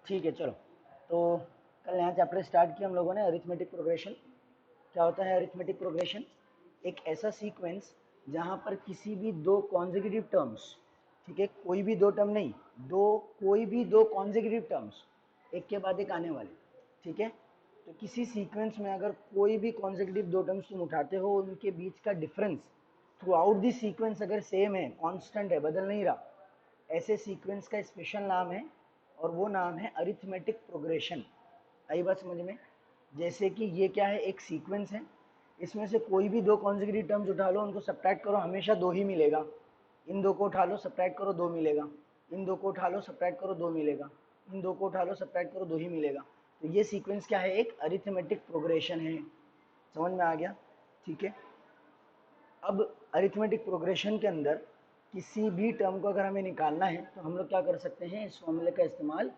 ठीक है चलो। तो कल नया चैप्टर स्टार्ट किया हम लोगों ने, अरिथमेटिक प्रोग्रेशन। क्या होता है अरिथमेटिक प्रोग्रेशन? एक ऐसा सीक्वेंस जहां पर किसी भी दो कॉन्जिक्यूटिव टर्म्स, ठीक है, कोई भी दो टर्म नहीं, कोई भी दो कॉन्जिक्यूटिव टर्म्स एक के बाद एक आने वाले, ठीक है। तो किसी सीक्वेंस में अगर कोई भी कॉन्जिक्यूटिव दो टर्म्स तुम उठाते हो, उनके बीच का difference through out the sequence अगर सेम है, कांस्टेंट है, बदल नहीं रहा, ऐसे सीक्वेंस का स्पेशल नाम है और वो नाम है अरिथमेटिक प्रोग्रेशन। आई बात समझ में? जैसे कि ये क्या है, एक सीक्वेंस है, इसमें से कोई भी दो कॉन्जिक्यूटिव टर्म्स उठा लो, उनको सब्ट्रैक्ट करो, हमेशा दो ही मिलेगा। इन दो को उठा लो, सब्ट्रैक्ट करो, दो मिलेगा। इन दो को उठा लो, सब्ट्रैक्ट करो, दो मिलेगा। इन दो को उठा लो, सब्ट्रैक्ट करो, दो ही मिलेगा। तो ये सीक्वेंस क्या है? एक अरिथमेटिक प्रोग्रेशन है। समझ में आ गया? ठीक है। अब अरिथमेटिक प्रोग्रेशन के अंदर किसी भी टर्म को अगर हमें निकालना है तो हम लोग क्या कर सकते हैं? इस फॉर्मूले का इस्तेमाल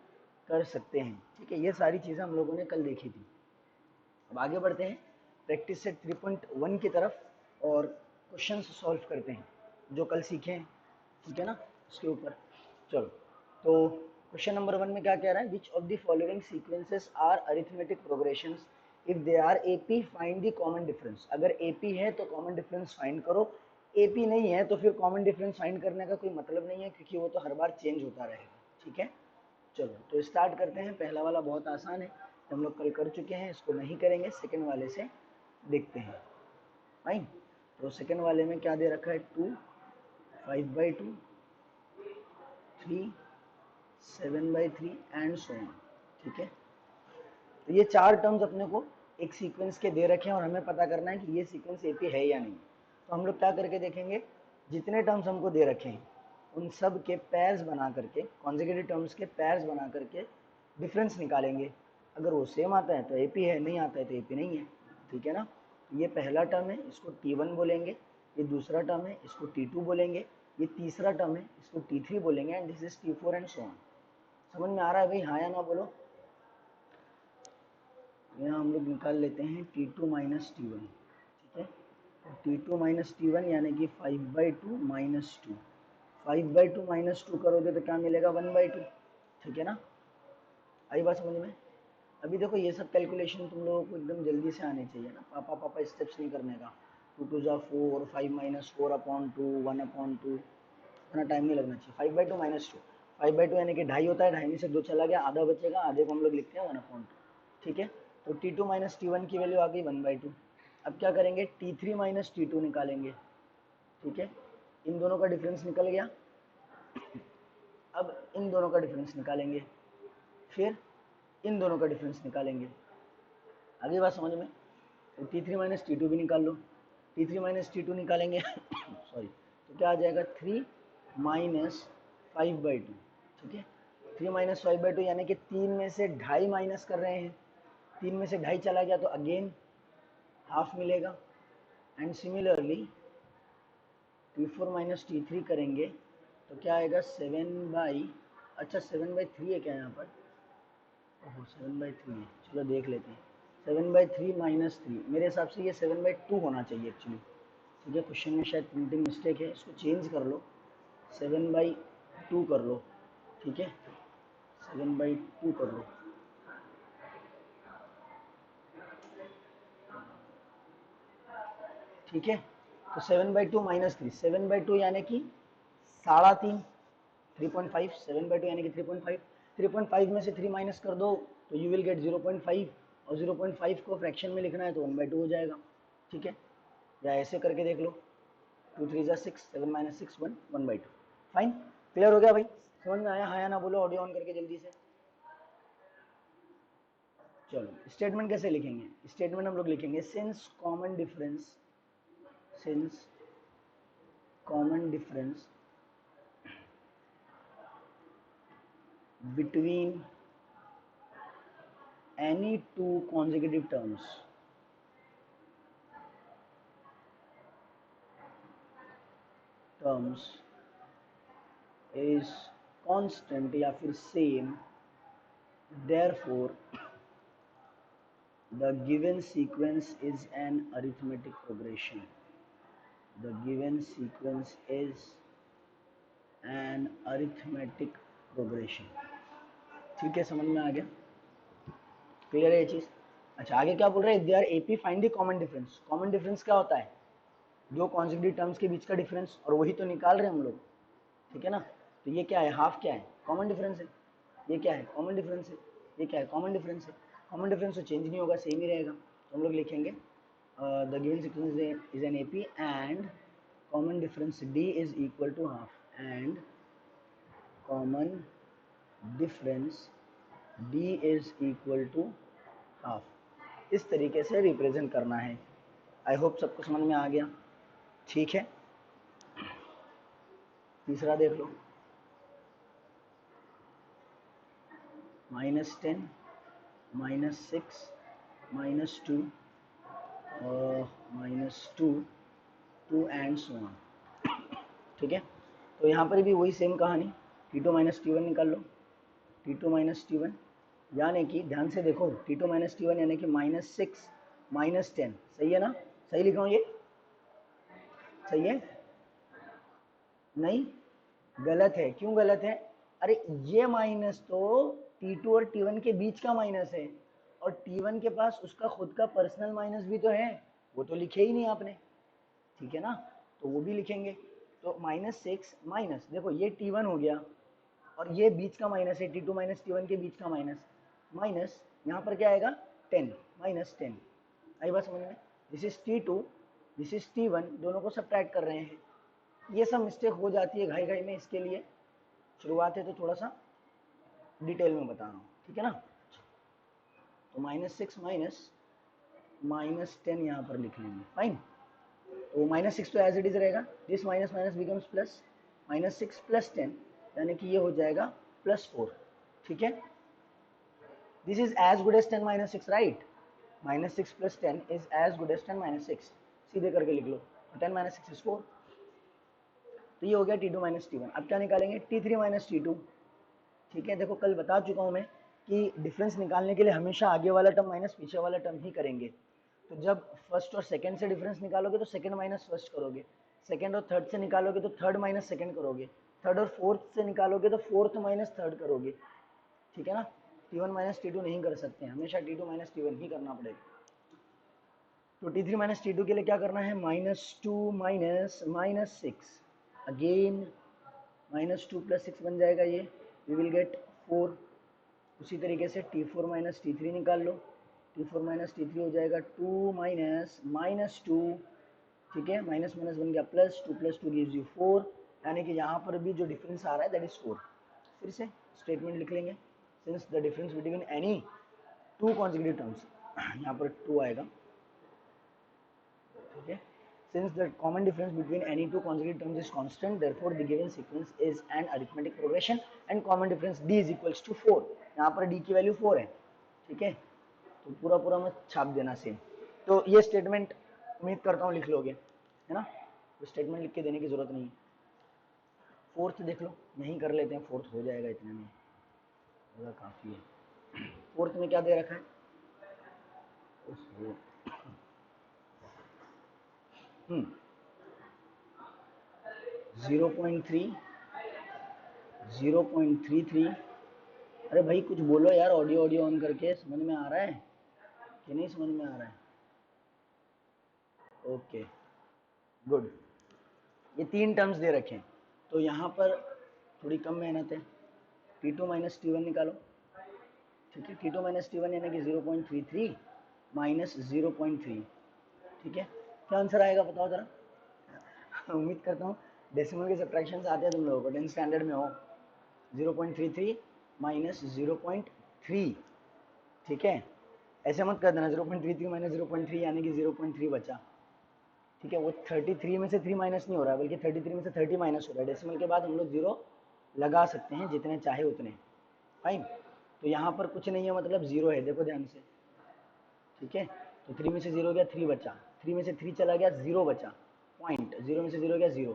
कर सकते हैं। ठीक है, ये सारी चीज़ें हम लोगों ने कल देखी थी। अब आगे बढ़ते हैं प्रैक्टिस सेट 3.1 की तरफ और क्वेश्चंस सॉल्व करते हैं जो कल सीखे हैं, ठीक है ना, उसके ऊपर। चलो, तो क्वेश्चन नंबर 1 में क्या कह रहा है? Which of the following sequences are arithmetic progressions, if they are AP find the common difference. अगर एपी है तो कॉमन डिफरेंस फाइंड करो, एपी नहीं है तो फिर कॉमन डिफरेंस फाइंड करने का कोई मतलब नहीं है, क्योंकि वो तो हर बार चेंज होता रहेगा। ठीक है, चलो तो स्टार्ट करते हैं। पहला वाला बहुत आसान है, हम लोग कल कर चुके हैं, इसको नहीं करेंगे, सेकंड वाले से देखते हैं। फाइन। तो सेकंड वाले में क्या दे रखा है? 2, 5/2, 3, 7/3 एंड सो ऑन। ठीक है, तो ये चार टर्म्स अपने को एक सीक्वेंस के दे रखे हैं और हमें पता करना है कि ये सीक्वेंस एपी है या नहीं। तो हम लोग क्या करके देखेंगे? जितने टर्म्स हमको दे रखे हैं उन सब के पेयर्स बना करके, कॉन्जिक्यूटिव टर्म्स के पेयर्स बना करके डिफरेंस निकालेंगे। अगर वो सेम आता है तो एपी है, नहीं आता है तो एपी नहीं है। ठीक है ना? ये पहला टर्म है, इसको T1 बोलेंगे। ये दूसरा टर्म है, इसको T2 बोलेंगे। ये तीसरा टर्म है, इसको T3 बोलेंगे। And this is T4 and so on. समझ में आ रहा है भाई? हाँ या ना बोलो। यहाँ हम लोग निकाल लेते हैं T2 माइनस T1। ठीक है, तो T2 माइनस T1 यानी कि 5/2 माइनस 2। 5/2 माइनस 2 करोगे तो क्या मिलेगा? 1/2। ठीक है ना? आई बात समझ में? अभी देखो ये सब कैलकुलेशन तुम लोगों को एकदम जल्दी से आने चाहिए ना, पापा पापा स्टेप्स नहीं करने का। 2 2 4, 5 माइनस 4/2, 1/2, इतना टाइम नहीं लगना चाहिए। 5/2 माइनस 2, 5/2 यानी कि ढाई होता है, ढाई में से दो चला गया, आधा बचेगा, आधे को हम लोग लिखते हैं 1/2। ठीक है, तो T2 माइनस T1 की वैल्यू आ गई 1/2। अब क्या करेंगे? T3 माइनस T2 निकालेंगे। ठीक है, इन दोनों का डिफरेंस निकल गया। अब इन दोनों का डिफरेंस निकालेंगे, फिर इन दोनों का डिफरेंस निकालेंगे। आगे बात समझ में? तो T3 माइनस T2 भी निकाल लो। T3 माइनस T2 निकालेंगे सॉरी, तो क्या आ जाएगा? 3 माइनस 5/2। ठीक है, 3 माइनस 5/2 यानी कि 3 में से ढाई माइनस कर रहे हैं। 3 में से ढाई चला गया तो अगेन हाफ मिलेगा। And similarly T4 minus T3 करेंगे तो क्या आएगा? 7/, अच्छा 7/3 है क्या यहाँ पर? ओहो 7/3 है, चलो देख लेते हैं। 7/3 माइनस 3, मेरे हिसाब से ये 7/2 होना चाहिए एक्चुअली। ठीक है, क्वेश्चन में शायद प्रिंटिंग मिस्टेक है, इसको चेंज कर लो, 7/2 कर लो। ठीक है, 7/2 कर लो। ठीक है, तो 7/2 माइनस 3, 7/2 यानी कि 3.5, 3.5, 7/2 यानी कि 3.5। 3.5 में से 3 माइनस कर दो तो यू विल गेट 0.5, और 0.5 को फ्रैक्शन में लिखना है तो 1/2 हो जाएगा। ठीक है, या ऐसे करके देख लो, 2 3 जा 6, 7 माइनस 6 1, 1/2। फाइन, क्लियर हो गया भाई? समझ में आया? हाँ या ना बोलो ऑडियो ऑन करके जल्दी से। चलो स्टेटमेंट कैसे लिखेंगे? स्टेटमेंट हम लोग लिखेंगे since common difference between any two consecutive terms is constant या फिर same, therefore the given sequence is an arithmetic progression. The given sequence is an arithmetic progression. ठीक है, समझ में आ गया, क्लियर है ये चीज़। अच्छा आगे क्या बोल रहे हैं, they are AP find the common difference. Common difference क्या होता है, दो कॉन्जिक्यूटिव टर्म्स के बीच का डिफरेंस, और वही तो निकाल रहे हैं हम लोग, ठीक है ना। तो ये क्या है, हाफ क्या है, कॉमन डिफरेंस है, ये क्या है, कॉमन डिफरेंस है, ये क्या है, कॉमन डिफरेंस है। कॉमन डिफरेंस तो चेंज नहीं होगा, सेम ही रहेगा, तो हम लोग लिखेंगे the given sequence is an AP and common difference d is equal to half, and common difference d is equal to half. इस तरीके से रिप्रेजेंट करना है। आई होप सबको समझ में आ गया, ठीक है। तीसरा देख लो, -10 -6 -2 -2 2 एंड सो ऑन, ठीक है। तो यहाँ पर भी वही सेम कहानी, T2 - T1 निकाल लो, T2 - T1 यानी कि ध्यान से देखो, T2 - T1 यानी कि -6 -10, सही है ना, सही लिखा हूँ ये, सही है, नहीं गलत है, क्यों गलत है, अरे ये माइनस तो T2 और T1 के बीच का माइनस है, और T1 के पास उसका खुद का पर्सनल माइनस भी तो है, वो तो लिखे ही नहीं आपने, ठीक है ना, तो वो भी लिखेंगे। तो -6 माइनस, देखो ये T1 हो गया, और ये बीच का माइनस है, T2 - T1 के बीच का माइनस, माइनस यहाँ पर क्या आएगा 10 -10, आई बात समझ में। This is T2, this is T1, दोनों को सब्ट्रैक्ट कर रहे हैं। ये सब मिस्टेक हो जाती है घाई घाई में, इसके लिए शुरुआत है तो थोड़ा सा डिटेल में बता रहा हूँ, ठीक है ना। तो -6 -10 यहाँ पर लिख लेंगे, फाइन। तो -6 तो एज इट इज रहेगा, this minus minus becomes plus, -6 + 10 यानी कि ये हो जाएगा +4, ठीक है। This is as good as 10 - 6, right, -6 + 10 is as good as 10 - 6, सीधे करके लिख लो, 10 - 6 इज 4। तो ये हो गया T2 - T1। अब क्या निकालेंगे, T3 - T2, ठीक है। देखो कल बता चुका हूँ मैं कि डिफरेंस निकालने के लिए हमेशा आगे वाला टर्म माइनस पीछे वाला टर्म ही करेंगे। तो जब फर्स्ट और सेकंड से डिफरेंस निकालोगे तो सेकंड माइनस फर्स्ट करोगे, सेकंड और थर्ड से निकालोगे तो थर्ड माइनस सेकंड करोगे, थर्ड और फोर्थ से निकालोगे तो फोर्थ माइनस थर्ड करोगे, ठीक है ना। T1 - T2 नहीं कर सकते, हमेशा T2 - T1 ही करना पड़ेगा। तो T3 - T2 के लिए क्या करना है, -2 -6, अगेन -2 + 6 बन जाएगा ये, वी विल गेट 4। उसी तरीके से T4 - T3 निकाल लो, T4 - T3 हो जाएगा 2 -2, ठीक है, माइनस माइनस बन गया प्लस, 2 + 2 गिव्स यू 4, यानी कि यहाँ पर भी जो डिफरेंस आ रहा है दैट इज 4। फिर से स्टेटमेंट लिख लेंगे, since the difference between any two consecutive terms, यहाँ पर 2 आएगा, ठीक है। Since the common difference between any two consecutive terms is constant, therefore the given sequence is an arithmetic progression and common difference d is equals to 4। यहाँ पर d की value 4 है, ठीक है। तो पूरा पूरा मत छाप देना सेम। तो ये स्टेटमेंट उम्मीद करता हूँ लिख लोगे, है ना, तो स्टेटमेंट लिख के देने की जरूरत नहीं है। फोर्थ देख लो, यहीं कर लेते हैं, फोर्थ हो जाएगा, इतने में थोड़ा काफ़ी है। फोर्थ में क्या दे रखा है, 0.3 0.33, अरे भाई कुछ बोलो यार, ऑडियो ऑडियो ऑन करके, समझ में आ रहा है कि नहीं समझ में आ रहा है, ओके गुड। ये 3 टर्म्स दे रखे हैं, तो यहाँ पर थोड़ी कम मेहनत है, T2 - T1 निकालो, ठीक है। T2 - T1 यानी कि 0.33 - 0.3, ठीक है। क्या आंसर आएगा बताओ जरा। उम्मीद करता हूँ डेसिमल के सब्ट्रैक्शंस आते हैं तुम लोगों को, 10th स्टैंडर्ड में हो। 0.33 - 0.3, ठीक है, ऐसे मत कर देना 0.33 - 0.3 यानी कि 0.3 बचा, ठीक है। वो 33 में से 3 माइनस नहीं हो रहा है, बल्कि 33 में से 30 माइनस हो रहा है। डेसिमल के बाद हम लोग 0 लगा सकते हैं जितने चाहे उतने, फाइन। तो यहाँ पर कुछ नहीं है, मतलब 0 है, देखो ध्यान से, ठीक है। तो 3 में से 0 गया, 3 बचा, 3 में से 3 चला गया, 0 बचा, पॉइंट, 0 में से 0 गया 0,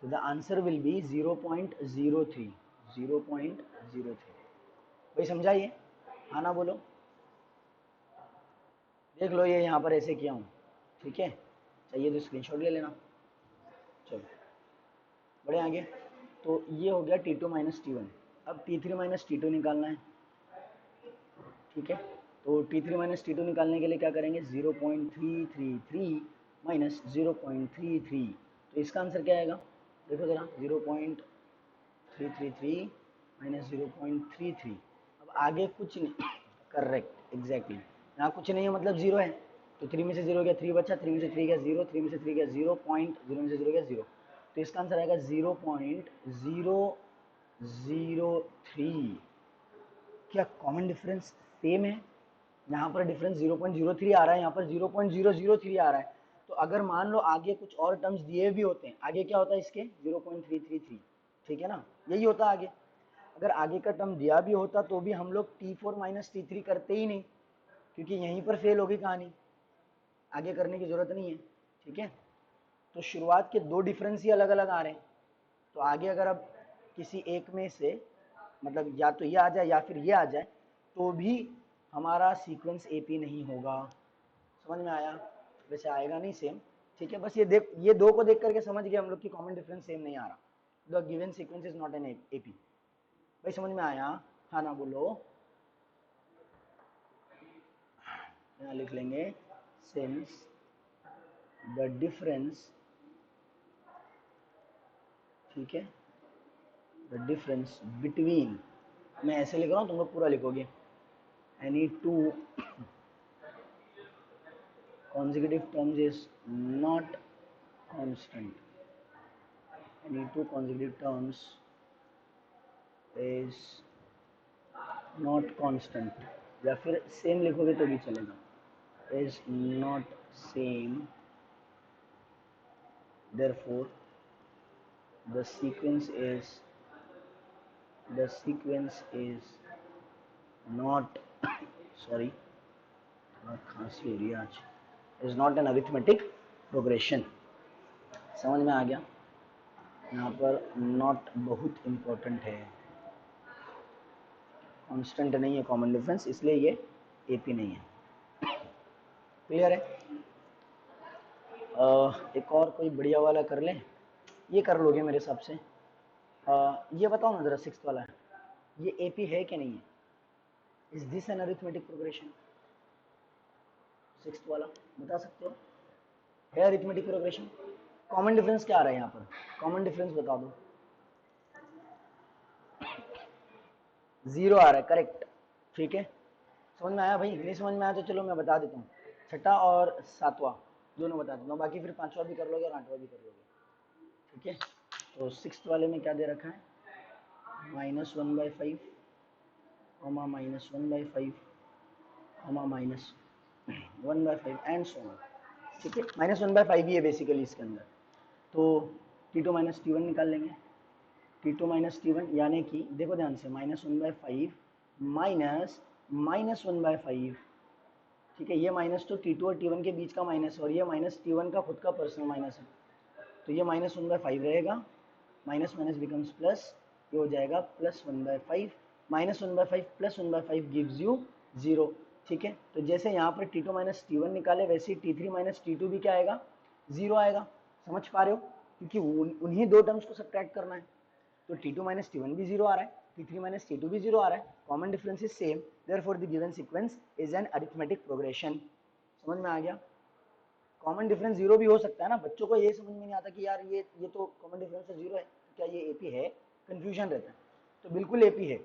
तो द आंसर विल बी 0.03, 0.03। भाई समझा ये, हाँ ना बोलो, देख लो ये यहाँ पर ऐसे किया हूँ, ठीक है, चाहिए तो स्क्रीनशॉट ले लेना। चलो बढ़े आगे, तो ये हो गया T2 - T1। अब T3 - T2 निकालना है, ठीक है। तो T3 माइनस T2 निकालने के लिए क्या करेंगे, 0.333 माइनस 0.33, तो इसका आंसर क्या आएगा, देखो ज़रा, 0.333 माइनस 0.33। अब आगे कुछ नहीं, करेक्ट एग्जैक्टली, यहाँ कुछ नहीं है मतलब जीरो है, तो 3 में से जीरो गया 3 बचा, 3 में से 3 गया 0, 3 में से 3 गया 0, 0 में से 0 गया 0, तो इसका आंसर आएगा 0.003। क्या कॉमन डिफरेंस सेम है, यहाँ पर डिफरेंस 0.03 आ रहा है, यहाँ पर 0.003 आ रहा है, तो अगर मान लो आगे कुछ और टर्म्स दिए भी होते हैं, आगे क्या होता है इसके 0.333, ठीक है ना, यही होता आगे। अगर आगे का टर्म दिया भी होता तो भी हम लोग T4 माइनस T3 करते ही नहीं, क्योंकि यहीं पर फेल होगी कहानी, आगे करने की जरूरत नहीं है, ठीक है। तो शुरुआत के दो डिफरेंस ही अलग अलग आ रहे हैं, तो आगे अगर अब किसी एक में से मतलब या तो ये आ जाए या फिर ये आ जाए तो भी हमारा सीक्वेंस एपी नहीं होगा, समझ में आया, वैसे आएगा नहीं सेम, ठीक है। बस ये दो को देख करके समझ गए हम लोग कि कॉमन डिफरेंस सेम नहीं आ रहा, the given sequence is not an AP, भाई समझ में आया, हाँ ना बोलो, यहाँ लिख लेंगे सिंस द डिफरेंस, ठीक है, द डिफरेंस बिटवीन, मैं ऐसे लिख रहा हूँ तुम लोग पूरा लिखोगे, any two consecutive terms is not constant, any two consecutive terms is not constant, या फिर सेम लिखोगे तो भी चलेगा, is not same, therefore the sequence is not sorry, खांसी हो रही है आज, is not an arithmetic progression, समझ में आ गया, यहाँ पर नॉट बहुत इम्पोर्टेंट है, कांस्टेंट नहीं है कॉमन डिफरेंस, इसलिए ये एपी नहीं है, क्लियर है। एक और कोई बढ़िया वाला कर लें, ये कर लोगे मेरे हिसाब से, ये बताओ ना जरा, सिक्स्थ वाला है, ये एपी है कि नहीं है, is this an arithmetic progression, sixth वाला बता सकते हो, है अरिथमेटिक प्रोग्रेशन, कॉमन डिफरेंस क्या आ रहा है यहाँ पर, कॉमन डिफरेंस बता दो, जीरो आ रहा है, करेक्ट, ठीक है, समझ में आया भाई, नहीं समझ में आया तो चलो मैं बता देता हूँ, छठा और सातवां दोनों बता देता हूँ, बाकी फिर पांचवा भी कर लोगे और आठवां भी कर लोगे, ठीक है। तो सिक्स्थ वाले में क्या दे रखा है, -1/5, -1/5, -1/5 एंड सो ऑन, ठीक है, -1/5 ही है बेसिकली इसके अंदर, तो T2 माइनस T1 निकाल लेंगे, T2 माइनस T1 यानी कि देखो ध्यान से, -1/5 माइनस -1/5, ठीक है, ये माइनस तो T2 और T1 के बीच का माइनस है, और ये माइनस T1 का खुद का पर्सनल माइनस है, तो ये -1/5 रहेगा, माइनस माइनस बिकम्स प्लस, ये हो जाएगा +1/5, -1/5 +1/5 गिव्स यू 0, ठीक है। तो जैसे यहाँ पर T2 माइनस T1 निकाले, वैसे ही T3 माइनस T2 भी क्या आएगा, 0 आएगा, समझ पा रहे हो, क्योंकि उन्हीं दो टर्म्स को सब्ट्रैक्ट करना है, तो T2 माइनस T1 भी 0 आ रहा है, T3 माइनस T2 भी 0 आ रहा है, common difference is same, therefore the given sequence is N arithmetic progression, समझ में आ गया। कॉमन डिफरेंस जीरो भी हो सकता है ना, बच्चों को ये समझ में नहीं आता कि यार ये तो कॉमन डिफरेंस है जीरो है, तो क्या ये एपी है, कंफ्यूजन रहता है, तो बिल्कुल एपी है।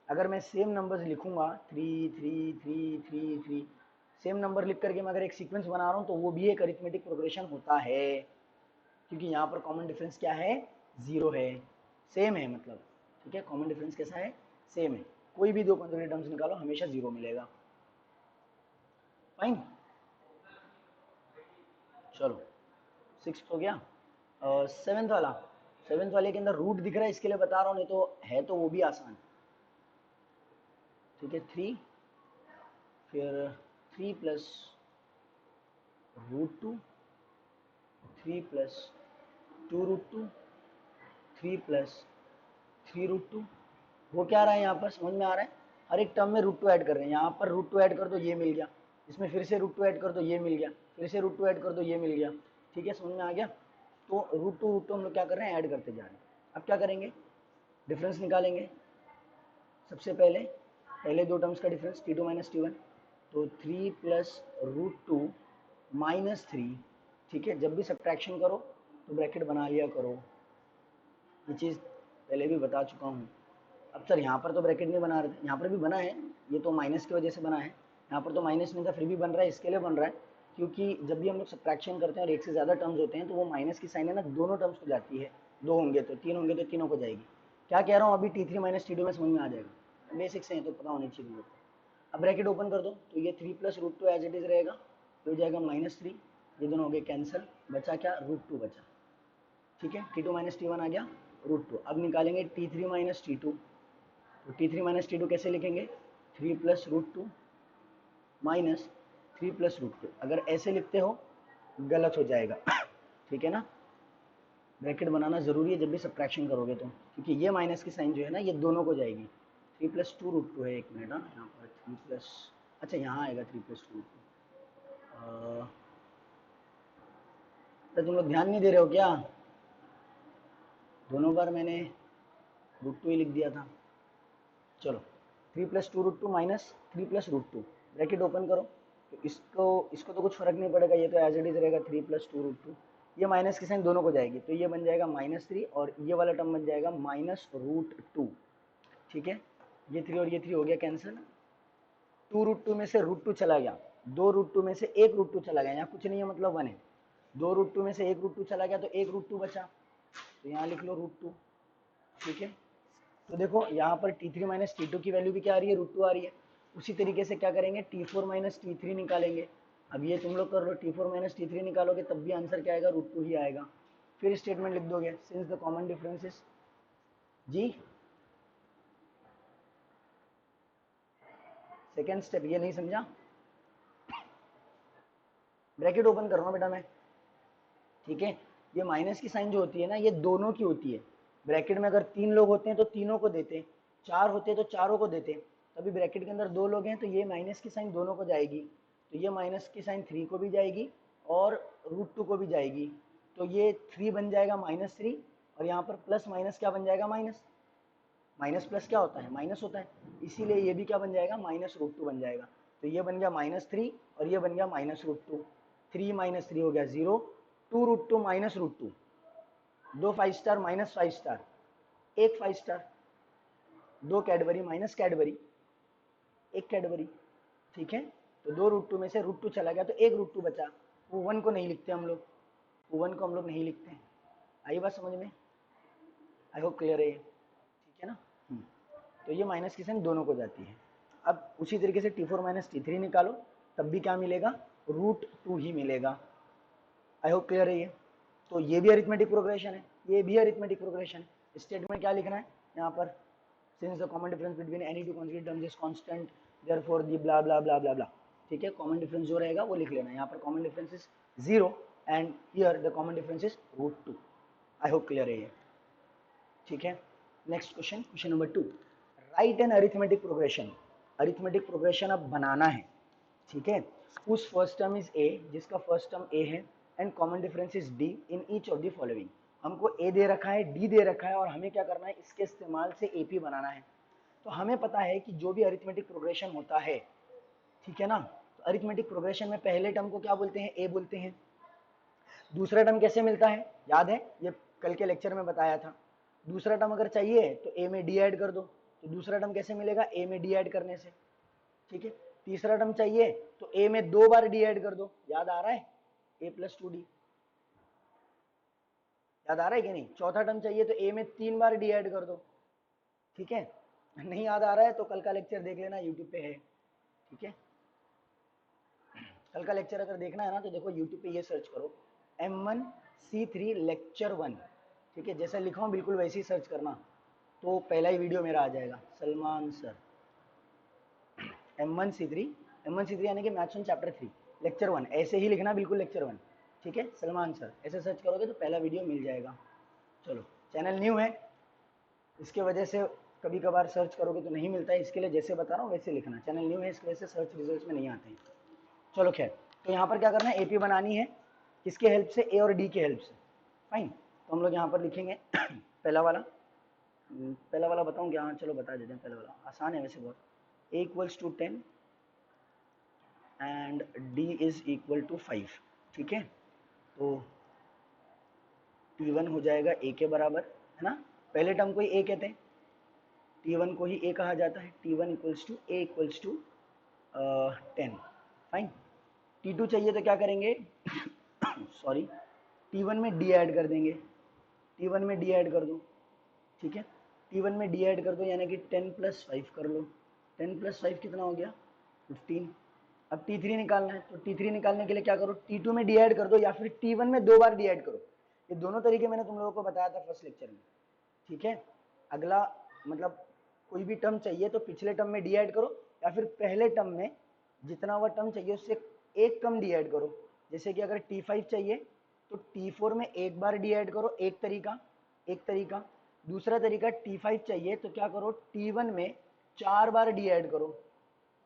अगर मैं सेम नंबर्स लिखूंगा 3 3 3 3 3, सेम नंबर लिख करके मैं अगर एक सीक्वेंस बना रहा हूँ तो वो भी एक अरिथमेटिक प्रोग्रेशन होता है, क्योंकि यहाँ पर कॉमन डिफरेंस क्या है, जीरो है, सेम है मतलब, ठीक है, कॉमन डिफरेंस कैसा है, सेम है, कोई भी दो कॉन्जुगेट टर्म्स निकालो हमेशा जीरो मिलेगा, फाइन। चलो सिक्स हो गया, सेवेंथ वाला, सेवेंथ वाले के अंदर रूट दिख रहा है इसके लिए बता रहा हूँ, नहीं तो है तो वो भी आसान, ठीक है, 3, फिर 3 प्लस √2, 3 प्लस 2√2, 3 प्लस 3√2, वो क्या आ रहा है यहाँ पर, समझ में आ रहा है, हर एक टर्म में √2 ऐड कर रहे हैं, यहाँ पर √2 ऐड कर दो ये मिल गया, इसमें फिर से √2 ऐड कर दो ये मिल गया, फिर से √2 ऐड कर दो ये मिल गया, ठीक है, समझ में आ गया। तो √2 हम लोग क्या कर रहे हैं, ऐड करते जा रहे हैं। अब क्या करेंगे, डिफरेंस निकालेंगे, सबसे पहले पहले दो टर्म्स का डिफरेंस T2 माइनस T1, तो 3 प्लस रूट टू माइनस 3। ठीक है, जब भी सब्ट्रैक्शन करो तो ब्रैकेट बना लिया करो, ये चीज़ पहले भी बता चुका हूँ। अब सर यहाँ पर तो ब्रैकेट नहीं बना रहे थे, यहाँ पर भी बना है, ये तो माइनस की वजह से बना है, यहाँ पर तो माइनस नहीं था फिर भी बन रहा है, इसके लिए बन रहा है क्योंकि जब भी हम लोग सब्ट्रैक्शन करते हैं और एक से ज़्यादा टर्म्स होते हैं तो वो माइनस की साइन है ना दोनों टर्म्स को जाती है, दो होंगे तो तीन होंगे तो तीनों को जाएगी। क्या कह रहा हूँ अभी T3 माइनस T2 में समझ में आ जाएगा, बेसिक से है तो पता होनी चाहिए। अब ब्रैकेट ओपन कर दो तो ये 3 plus root two as it is रहेगा, तो हो जाएगा -3, ये दोनों हो गए कैंसिल, बचा क्या रूट टू बचा। ठीक है, T2 माइनस T1 आ गया रूट टू। अब निकालेंगे T3 माइनस T2, तो T3 माइनस T2 कैसे लिखेंगे, 3 plus root two minus 3 plus root two. अगर ऐसे लिखते हो गलत हो जाएगा ठीक है ना, ब्रैकेट बनाना ज़रूरी है जब भी सब्ट्रैक्शन करोगे तो, क्योंकि ये माइनस की साइन जो है ना ये दोनों को जाएगी। 3 प्लस टू रूट टू है, एक मिनट, हाँ यहाँ पर 3 प्लस, अच्छा यहाँ आएगा 3 प्लस टू रूट टू। तो तुम लोग ध्यान नहीं दे रहे हो क्या, दोनों बार मैंने रूट टू ही लिख दिया था। चलो 3 plus two root two minus 3 plus root two, bracket open करो, तो इसको इसको तो कुछ फर्क नहीं पड़ेगा, ये तो एज इट इज रहेगा 3 प्लस टू रूट टू, ये माइनस की साइन दोनों को जाएगी तो ये बन जाएगा -3 और ये वाला टर्म बन जाएगा माइनस रूट टू। ठीक है, ये 3 और ये 3 हो गया कैंसिल, 2 रूट टू में से रूट टू चला गया, 2 रूट टू में से एक रूट टू चला गया, यहाँ कुछ नहीं है मतलब 1 है, 2 रूट टू में से एक रूट टू चला गया तो एक रूट टू बचा, तो यहाँ लिख लो रूट टू। ठीक है, तो देखो यहाँ पर T3 माइनस T2 की वैल्यू भी क्या आ रही है, रूट टू आ रही है। उसी तरीके से क्या करेंगे, T4 माइनस T3 निकालेंगे। अब ये तुम लोग कर लो, T4 माइनस T3 निकालोगे तब भी आंसर क्या आएगा, रूट टू ही आएगा। फिर स्टेटमेंट लिख दोगे, सिंस द कॉमन डिफरेंसेस, जी सेकेंड स्टेप, ये नहीं समझा, ब्रैकेट ओपन कर रहा हूँ बेटा मैं। ठीक है, ये माइनस की साइन जो होती है ना ये दोनों की होती है, ब्रैकेट में अगर 3 लोग होते हैं तो तीनों को देते, 4 होते तो चारों को देते, तभी ब्रैकेट के अंदर 2 लोग हैं तो ये माइनस की साइन दोनों को जाएगी, तो ये माइनस की साइन 3 को भी जाएगी और रूट टू को भी जाएगी, तो ये 3 बन जाएगा -3 और यहाँ पर प्लस माइनस क्या बन जाएगा, माइनस, माइनस प्लस क्या होता है, माइनस होता है, इसीलिए ये भी क्या बन जाएगा, माइनस रूट टू बन जाएगा, तो ये बन गया -3 और ये बन गया माइनस रूट टू, 3 माइनस 3 हो गया 0, 2 root two minus root two, 2 5 star minus 5 star, 1 5 star, 2 Cadbury minus Cadbury, 1 Cadbury. ठीक है, तो 2 रूट टू में से रूट टू चला गया तो एक रूट टू बचा, वो 1 को नहीं लिखते हम लोग, वो 1 को हम लोग नहीं लिखते हैं। आई बात समझ में, आई होप क्लियर है ये, ठीक है ना। तो ये माइनस की साइन दोनों को जाती है। अब उसी तरीके से T4 माइनस T3 निकालो, तब भी क्या मिलेगा, रूट टू ही मिलेगा। आई होप क्लियर है ये, तो ये भी अरिथमेटिक प्रोग्रेशन है, ये भी अरिथमेटिक प्रोग्रेशन है। स्टेटमेंट क्या लिखना है यहाँ पर, since the common difference between any two conjugate terms is constant therefore the blah blah blah blah blah. ठीक है, कॉमन डिफरेंस जो रहेगा वो लिख लेना, यहाँ पर common difference is 0 and here the common difference is root two. I hope clear है ये, ठीक है। Next question, question number 2, write an arithmetic progression, arithmetic progression अब बनाना है। ठीक है, उस फर्स्ट टर्म इज ए, जिसका फर्स्ट टर्म ए है, and common difference is D in each of the following. हमको ए दे रखा है, डी दे रखा है और हमें क्या करना है, इसके इस्तेमाल से एपी बनाना है। तो हमें पता है कि जो भी अरिथमेटिक प्रोग्रेशन होता है, ठीक है ना, तो अरिथमेटिक प्रोग्रेशन में पहले टर्म को क्या बोलते हैं, ए बोलते हैं। दूसरा टर्म कैसे मिलता है, याद है, ये कल के लेक्चर में बताया था। दूसरा टर्म अगर चाहिए तो ए में डी ऐड कर दो, तो दूसरा टर्म कैसे मिलेगा, ए में डी ऐड करने से। ठीक है, तीसरा टर्म चाहिए तो ए में 2 बार डी ऐड कर दो, याद आ रहा है, ए प्लस 2d, याद आ रहा है कि नहीं। चौथा टर्म चाहिए तो ए में 3 बार डी ऐड कर दो। ठीक है, नहीं याद आ रहा है तो कल का लेक्चर देख लेना, यूट्यूब पे है। ठीक है, कल का लेक्चर अगर देखना है ना तो देखो यूट्यूब पे ये सर्च करो, M1C3 लेक्चर 1। ठीक है, जैसा लिखा हूँ बिल्कुल वैसे ही सर्च करना, तो पहला ही वीडियो मेरा आ जाएगा, सलमान सर M1C3, M1C3 यानी कि मैथ्स 1 चैप्टर 3 लेक्चर 1, ऐसे ही लिखना बिल्कुल लेक्चर 1। ठीक है, सलमान सर ऐसे सर्च करोगे तो पहला वीडियो मिल जाएगा। चलो, चैनल न्यू है इसके वजह से कभी कभार सर्च करोगे तो नहीं मिलता है, इसके लिए जैसे बता रहा हूँ वैसे लिखना, चैनल न्यू है इस वजह से सर्च रिजल्ट में नहीं आते हैं। चलो खैर, तो यहाँ पर क्या करना है, एपी बनानी है, किसके हेल्प से, ए और डी के हेल्प से। फाइन, तो हम लोग यहाँ पर लिखेंगे पहला वाला, पहला वाला बताऊँ क्या, हाँ चलो बता देते हैं, पहला वाला आसान है वैसे बहुत। a equals to 10 and d is equal to 5। ठीक है, तो t1 हो जाएगा a के बराबर, है ना, पहले टर्म को ही a कहते हैं, t1 को ही a कहा जाता है, t1 equals to a equals to 10। Fine, t2 चाहिए तो क्या करेंगे सॉरी, t1 में d ऐड कर देंगे, t1 में d ऐड कर दो। ठीक है, t1 में d ऐड कर दो, यानी कि 10 प्लस 5 कर लो, 10 प्लस 5 कितना हो गया 15। अब t3 निकालना है, तो t3 निकालने के लिए क्या करो, t2 में d ऐड कर दो या फिर t1 में 2 बार d ऐड करो। ये दोनों तरीके मैंने तुम लोगों को बताया था फर्स्ट लेक्चर में। ठीक है, अगला मतलब कोई भी टर्म चाहिए तो पिछले टर्म में d ऐड करो या फिर पहले टर्म में जितना वह टर्म चाहिए उससे एक कम d ऐड करो। जैसे कि अगर t5 चाहिए तो t4 में एक बार d ऐड करो, एक तरीका। दूसरा तरीका t5 चाहिए तो क्या करो, t1 में 4 बार d ऐड करो।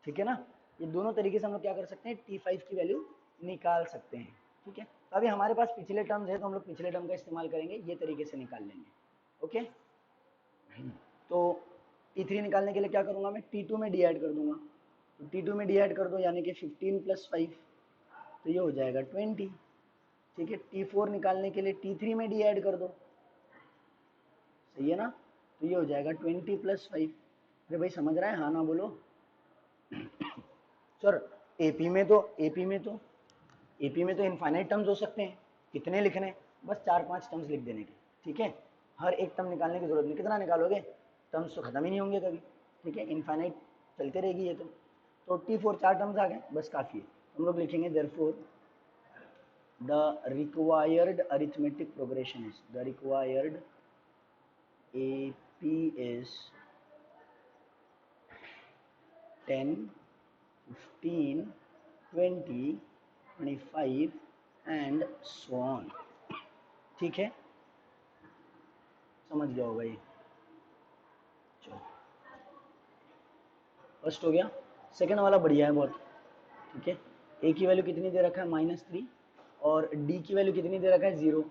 ठीक है ना, ये दोनों तरीके से हम लोग क्या कर सकते हैं, t5 की वैल्यू निकाल सकते हैं। ठीक है, तो अभी हमारे पास पिछले टर्म्स है तो हम लोग पिछले टर्म का इस्तेमाल करेंगे, ये तरीके से निकाल लेंगे। ओके, तो t3 निकालने के लिए क्या करूंगा मैं, t2 में d ऐड कर दूंगा, तो t2 में d ऐड कर दो यानी कि 15 प्लस 5, तो ये हो जाएगा 20। ठीक है, t4 निकालने के लिए t3 में d ऐड कर दो, सही है ना, तो ये हो जाएगा 20 प्लस 5। अरे भाई समझ रहा है, हाँ ना बोलो सर। एपी में तो इनफाइनाइट टर्म्स हो सकते हैं, कितने लिखने, बस 4-5 टर्म्स लिख देने के। ठीक है, हर एक टर्म निकालने की जरूरत नहीं, कितना निकालोगे, टर्म्स तो खत्म ही नहीं होंगे कभी। ठीक है, इनफाइनाइट चलते रहेगी ये तो t4 4 टर्म्स आ गए, बस काफ़ी है। हम लोग लिखेंगे therefore the required arithmetic progression is, the required AP is 10, 15, 20, 25 and so on. ठीक है, समझ गया होगा ये। चलो, फर्स्ट हो गया, सेकंड वाला बढ़िया है बहुत। ठीक है, ए की वैल्यू कितनी दे रखा है -3 और डी की वैल्यू कितनी दे रखा है 0।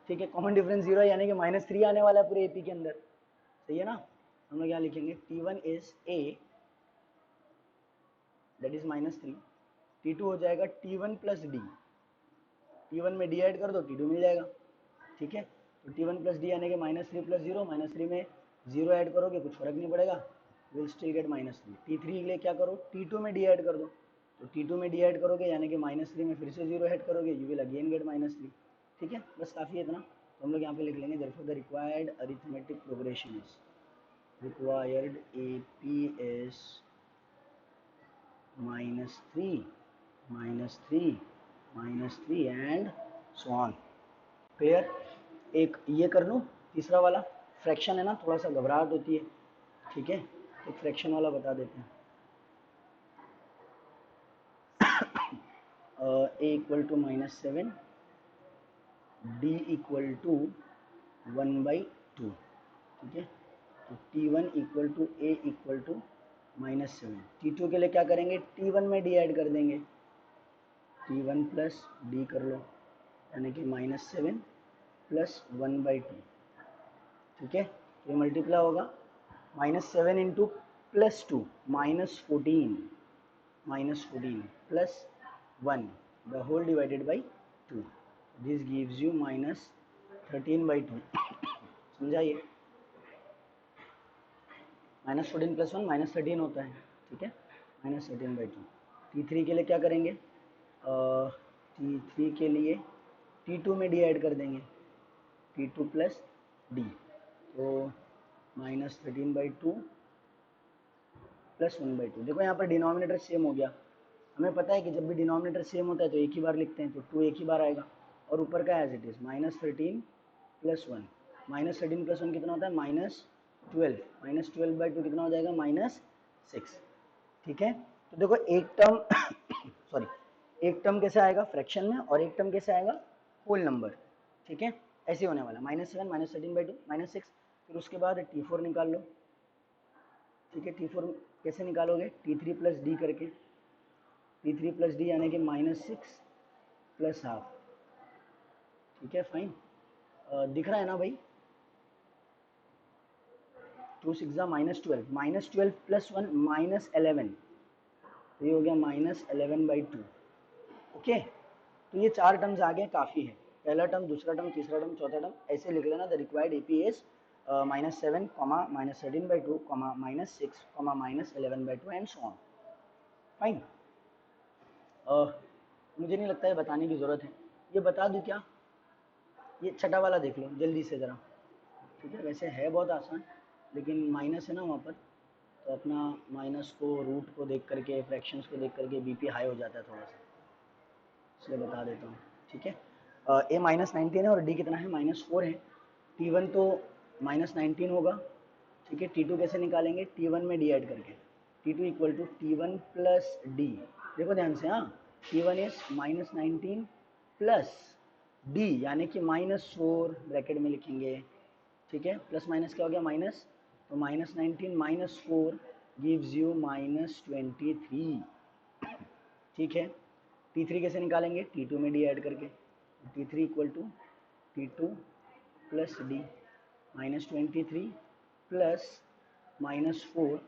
ठीक है, कॉमन डिफरेंस 0 है यानी कि -3 आने वाला है पूरे एपी के अंदर, सही है ना। हम लोग यहाँ लिखेंगे t1 is a that is -3, t2 हो जाएगा t1 प्लस डी, t1 में d ऐड कर दो t2 मिल जाएगा। ठीक है, तो t1 प्लस डी यानी कि -3 प्लस 0, -3 में 0 ऐड करोगे कुछ फर्क नहीं पड़ेगा, विल स्टिल गेट -3। t3 के लिए क्या करो, t2 में d ऐड कर दो, तो t2 में d ऐड करोगे यानी कि -3 में फिर से 0 ऐड करोगे, यू विल अगेन गेट -3। ठीक है, बस काफ़ी है इतना, तो हम लोग यहाँ पे लिख लेंगे therefore the required arithmetic progression is, required AP is -3, -3 and so on. Clear, एक ये कर लूँ, तीसरा वाला फ्रैक्शन है ना, थोड़ा सा घबराहट होती है। ठीक है, एक फ्रैक्शन वाला बता देते हैं, a equal to -7, d equal to 1/2। ठीक है, तो t1 equal to a equal to -7, t2 के लिए क्या करेंगे, t1 में d ऐड कर देंगे, t1 प्लस d कर लो यानी कि -7 प्लस 1/2। ठीक है, तो ये मल्टीप्लाई होगा, -7 into +2 -14, plus 1 the whole divided by 2, this gives you -13/2। समझा ये, -14 प्लस 1 -13 होता है। ठीक है, -13/2। t3 के लिए क्या करेंगे, t3 के लिए t2 में d ऐड कर देंगे, t2 प्लस d, तो -13/2 प्लस 1/2। देखो यहाँ पर डिनोमिनेटर सेम हो गया, हमें पता है कि जब भी डिनोमिनेटर सेम होता है तो एक ही बार लिखते हैं, तो 2 एक ही बार आएगा, और ऊपर का as it is -13 plus 1, -13 plus 1 कितना होता है -12, -12/2 कितना हो जाएगा -6। ठीक है, तो देखो एक टर्म सॉरी, एक टर्म कैसे आएगा फ्रैक्शन में और एक टर्म कैसे आएगा होल नंबर। ठीक है, ऐसे होने वाला -7 -13/2 -6, फिर उसके बाद t4 निकाल लो। ठीक है, t4 कैसे निकालोगे, t3 प्लस डी करके, t3 प्लस डी यानी कि -6 प्लस हाफ। ठीक है, फाइन, दिख रहा है ना भाई, 2 6 -12 प्लस 1 -11, तो ये हो गया -11/2। ओके, तो ये 4 टर्म्स आ गए, काफ़ी है। पहला टर्म, दूसरा टर्म, तीसरा टर्म, चौथा टर्म, ऐसे लिख लेना। The required AP is -7, -13/2, -6, -11/2 and so on. Fine. मुझे नहीं लगता है बताने की ज़रूरत है, ये बता दूँ क्या? ये छठा वाला देख लो जल्दी से ज़रा, ठीक है? वैसे है बहुत आसान, लेकिन माइनस है ना वहाँ पर, तो अपना माइनस को, रूट को देख करके, फ्रैक्शंस को देख करके बीपी हाई हो जाता है थोड़ा सा, इसलिए बता देता हूँ, ठीक है? ए -19 है और डी कितना है? -4 है। T1 तो -19 होगा, ठीक है? T2 कैसे निकालेंगे? T1 में डी ऐड करके, T2 equal to T1 plus D. देखो ध्यान से, हाँ, T1 इज -19 प्लस डी, यानी कि -4 ब्रैकेट में लिखेंगे, ठीक है? प्लस माइनस क्या हो गया? माइनस, तो -19 -4 गिव्स यू -23, ठीक है? T3 कैसे निकालेंगे? T2 में डी ऐड करके, T3 equal to T2 plus d, -23 plus -4,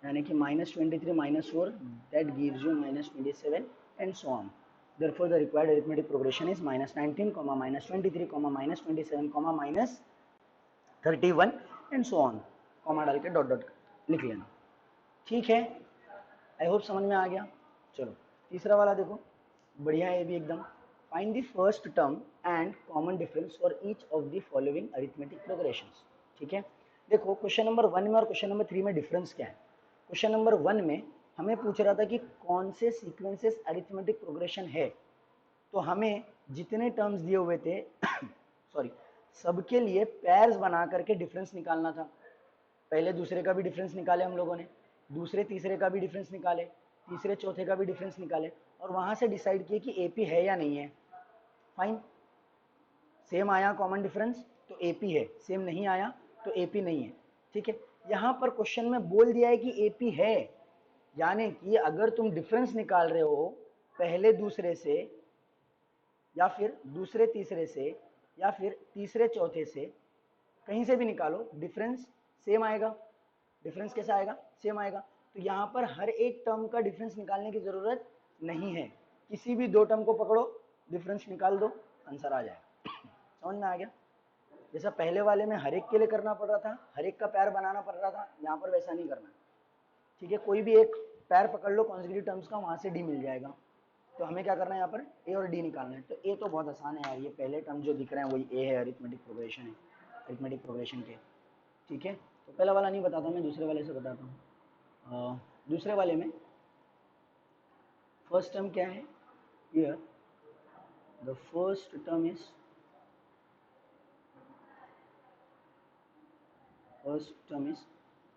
यानी कि -23 -4, that gives you -27 and so on. Therefore, the required arithmetic progression is -19, -23, -27, -31 and so on, comma डाल के डॉट डॉट लिख लेना, ठीक है? आई होप समझ में आ गया। चलो तीसरा वाला देखो, बढ़िया है ये भी एकदम। Find the first term and common difference for each of the following arithmetic progressions, ठीक है? देखो क्वेश्चन नंबर 1 में और क्वेश्चन नंबर 3 में डिफरेंस क्या है? क्वेश्चन नंबर 1 में हमें पूछ रहा था कि कौन से सीक्वेंसेस अरिथमेटिक प्रोग्रेशन है, तो हमें जितने टर्म्स दिए हुए थे सॉरी, सबके लिए पेयर्स बना करके डिफरेंस निकालना था। पहले दूसरे का भी डिफरेंस निकाले हम लोगों ने, दूसरे तीसरे का भी डिफरेंस निकाले, तीसरे चौथे का भी डिफरेंस निकाले, और वहां से डिसाइड किए कि एपी है या नहीं है। फाइन, सेम आया कॉमन डिफरेंस तो एपी है, सेम नहीं आया तो एपी नहीं है, ठीक है? यहां पर क्वेश्चन में बोल दिया है कि एपी है, यानी कि अगर तुम डिफरेंस निकाल रहे हो पहले दूसरे से, या फिर दूसरे तीसरे से, या फिर तीसरे चौथे से, कहीं से भी निकालो, डिफरेंस सेम आएगा। डिफरेंस कैसा आएगा? सेम आएगा। तो यहाँ पर हर एक टर्म का डिफरेंस निकालने की जरूरत नहीं है, किसी भी 2 टर्म को पकड़ो, डिफरेंस निकाल दो, आंसर आ जाएगा। समझ में आ गया? जैसा पहले वाले में हर एक के लिए करना पड़ रहा था, हर एक का पैर बनाना पड़ रहा था, यहाँ पर वैसा नहीं करना, ठीक है? कोई भी एक पैर पकड़ लो कॉन्जिक्यूटिव टर्म्स का, वहां से डी मिल जाएगा। तो हमें क्या करना है, यहाँ पर ए और डी निकालना है। तो ए तो बहुत आसान है यार, ये पहले टर्म जो दिख रहे हैं वही ए है, अरिथमेटिक प्रोग्रेशन है, अरिथमेटिक प्रोग्रेशन के, ठीक है? तो पहला वाला नहीं बताता, मैं दूसरे वाले से बताता हूँ। दूसरे वाले में फर्स्ट टर्म क्या है? Here the first term is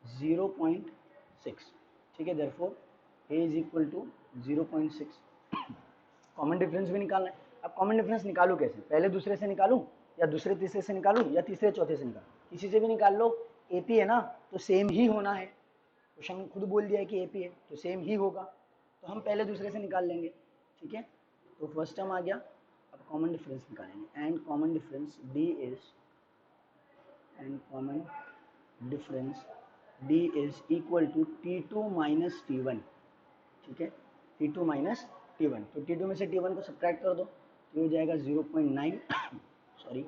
0.6, ठीक है? Therefore a is equal to 0.6। Common difference भी निकालना है। अब कॉमन डिफरेंस निकालूं कैसे? पहले दूसरे से निकालूं, या दूसरे तीसरे से निकालूं, या तीसरे चौथे से निकालूं? किसी से भी निकाल लो, एपी है ना, तो सेम ही होना है। क्वेश्चन खुद बोल दिया है कि एपी है तो सेम ही होगा, तो हम पहले दूसरे से निकाल लेंगे, ठीक है? तो फर्स्ट टर्म आ गया। अब कॉमन डिफरेंस निकालेंगे, and common difference d is, and common difference d is equal to T2 minus T1, ठीक है? T2 माइनस T1, तो T2 में से T1 को सब्ट्रैक्ट कर दो, तो हो जाएगा 0.9 सॉरी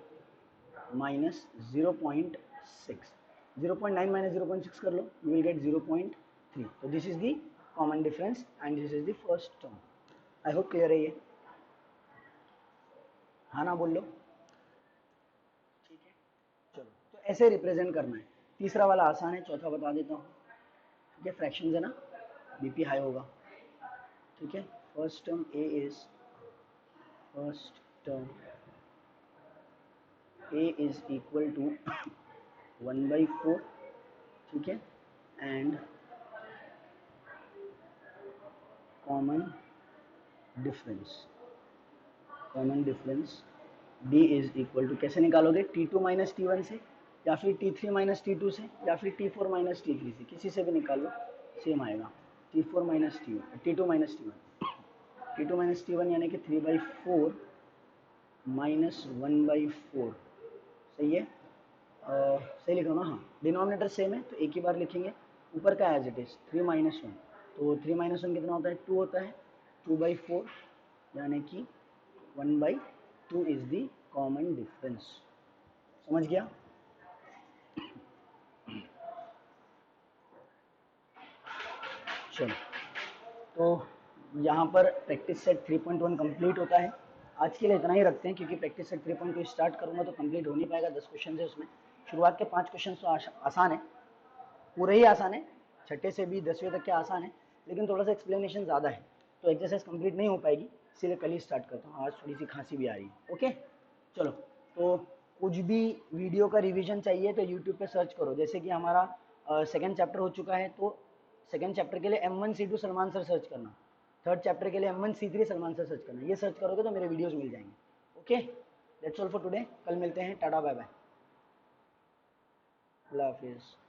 माइनस 0.6, 0.9 माइनस 0.6 कर लो, यू विल गेट 0.3। तो this is the common difference and this is the first term. I hope clear है ये, हाँ ना बोल लो, ठीक है? चलो, तो ऐसे रिप्रेजेंट करना है। तीसरा वाला आसान है, चौथा बता देता हूँ, ठीक है? फ्रैक्शन है ना, बीपी हाई होगा, ठीक है? First term a is, first term a is equal to 1/4, ठीक है? And common difference, common difference d is equal to, कैसे निकालोगे? T2 माइनस T1 से, या फिर T3 माइनस T2 से, या फिर T4 माइनस T3 से, किसी से भी निकालो, सेम आएगा। T4 minus T1, T2 minus T1, T2 minus T1 यानी कि 3/4 माइनस 1/4, सही है? सही लिख रहा हूँ ना? हाँ, डिनोमिनेटर सेम है तो एक ही बार लिखेंगे, ऊपर का एज इट इज 3 माइनस 1, तो 3 माइनस 1 कितना होता है? 2 होता है, 2/4 यानी कि 1/2 इज द कॉमन डिफरेंस। समझ गया? चलो, तो यहाँ पर प्रैक्टिस सेट 3.1 कंप्लीट होता है। आज के लिए इतना ही रखते हैं, क्योंकि प्रैक्टिस सेट 3.2 स्टार्ट करूँगा तो कंप्लीट हो नहीं पाएगा। 10 क्वेश्चन है उसमें। शुरुआत के 5 क्वेश्चन तो आसान है, पूरे ही आसान है, छठे से भी 10वीं तक के आसान है, लेकिन थोड़ा सा एक्सप्लेनेशन ज़्यादा है तो एक्सरसाइज कंप्लीट नहीं हो पाएगी, इसीलिए कल ही स्टार्ट करता हूँ। आज थोड़ी सी खांसी भी आ रही है। ओके, चलो, तो कुछ भी वीडियो का रिवीजन चाहिए तो यूट्यूब पे सर्च करो। जैसे कि हमारा सेकेंड चैप्टर हो चुका है, तो सेकेंड चैप्टर के लिए M1C2 सलमान सर सर्च करना, थर्ड चैप्टर के लिए M1C3 सलमान सर सर्च करना। ये सर्च करोगे तो मेरे वीडियोस मिल जाएंगे। Okay, that's all for today. कल मिलते हैं। टाटा बाय बाय, अल्लाह हाफिज़।